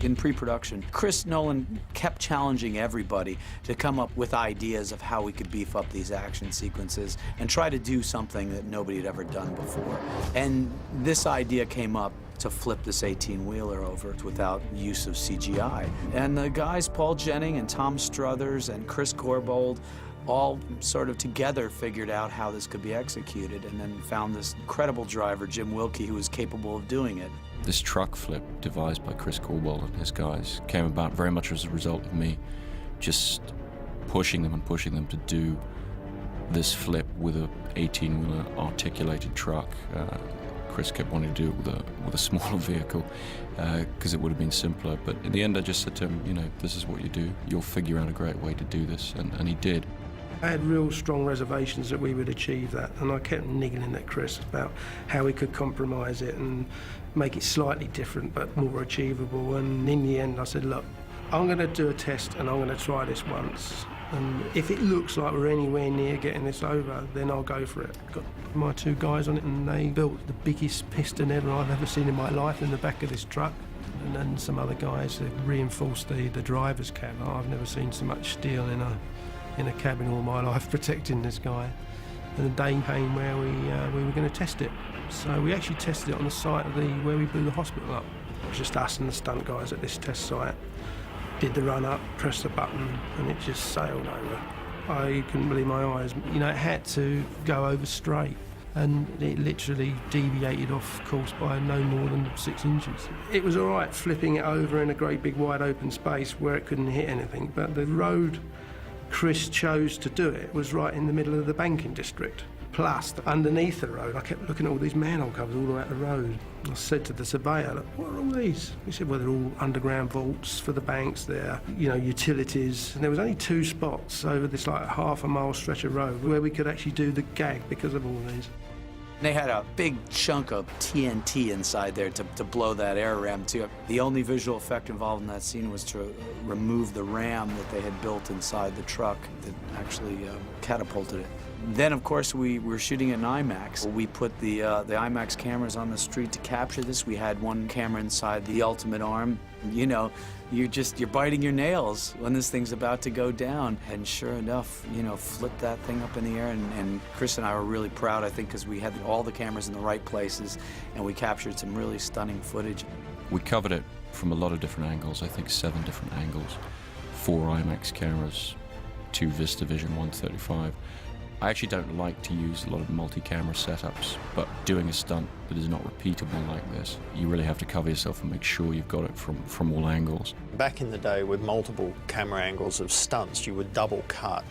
In pre-production, Chris Nolan kept challenging everybody to come up with ideas of how we could beef up these action sequences and try to do something that nobody had ever done before. And this idea came up to flip this 18-wheeler over without use of CGI. And the guys, Paul Jennings and Tom Struthers and Chris Corbould, all sort of together figured out how this could be executed, and then found this incredible driver, Jim Wilkie, who was capable of doing it. This truck flip devised by Chris Corbould and his guys came about very much as a result of me just pushing them to do this flip with a 18-wheeler articulated truck. Chris kept wanting to do it with a smaller vehicle because it would have been simpler. But in the end, I just said to him, you know, this is what you do. You'll figure out a great way to do this, and he did. I had real strong reservations that we would achieve that, and I kept niggling at Chris about how we could compromise it and make it slightly different but more achievable. And in the end, I said, look, I'm going to do a test and I'm going to try this once. And if it looks like we're anywhere near getting this over, then I'll go for it. Got my two guys on it, and they built the biggest piston ever I've ever seen in my life in the back of this truck. And then some other guys that reinforced the driver's cab. I've never seen so much steel in a cabin all my life protecting this guy. And the day came where we were going to test it. So we actually tested it on the site of where we blew the hospital up. It was just us and the stunt guys at this test site. Did the run up, pressed the button, and it just sailed over. I couldn't believe my eyes. You know, it had to go over straight, and it literally deviated off course by no more than 6 inches. It was all right flipping it over in a great big wide open space where it couldn't hit anything, but the road Chris chose to do it was right in the middle of the banking district. Plus, underneath the road, I kept looking at all these manhole covers all the way up the road. I said to the surveyor, look, what are all these? He said, well, they're all underground vaults for the banks. They're, you know, utilities. And there was only 2 spots over this like half-a-mile stretch of road where we could actually do the gag because of all these. They had a big chunk of TNT inside there to blow that air ram too. The only visual effect involved in that scene was to remove the ram that they had built inside the truck that actually catapulted it. Then, of course, we were shooting in IMAX. We put the IMAX cameras on the street to capture this. We had one camera inside the Ultimate Arm. You know, you're biting your nails when this thing's about to go down. And sure enough, you know, flip that thing up in the air. And Chris and I were really proud, I think, because we had all the cameras in the right places, and we captured some really stunning footage. We covered it from a lot of different angles, I think 7 different angles. 4 IMAX cameras, 2 VistaVision 135. I actually don't like to use a lot of multi-camera setups, but doing a stunt that is not repeatable like this, you really have to cover yourself and make sure you've got it from all angles. Back in the day with multiple camera angles of stunts, you would double cut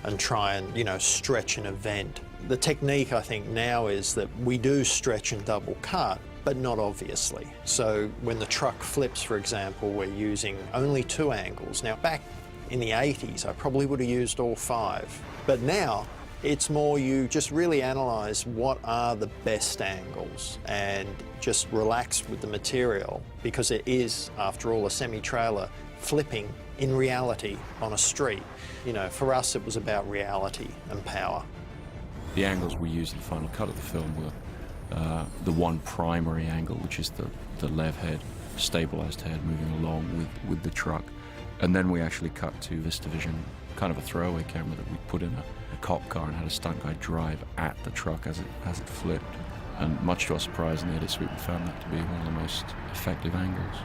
and try and, you know, stretch an event. The technique, I think, now is that we do stretch and double cut, but not obviously. So when the truck flips, for example, we're using only 2 angles. Now, back in the 80s, I probably would have used all 5. But now, it's more you just really analyse what are the best angles and just relax with the material, because it is, after all, a semi-trailer flipping in reality on a street. You know, for us it was about reality and power. The angles we used in the final cut of the film were the one primary angle, which is the Lev head, stabilised head moving along with the truck. And then we actually cut to VistaVision, kind of a throwaway camera that we put in a cop car and had a stunt guy drive at the truck as it flipped. And much to our surprise in the edit suite, we found that to be one of the most effective angles.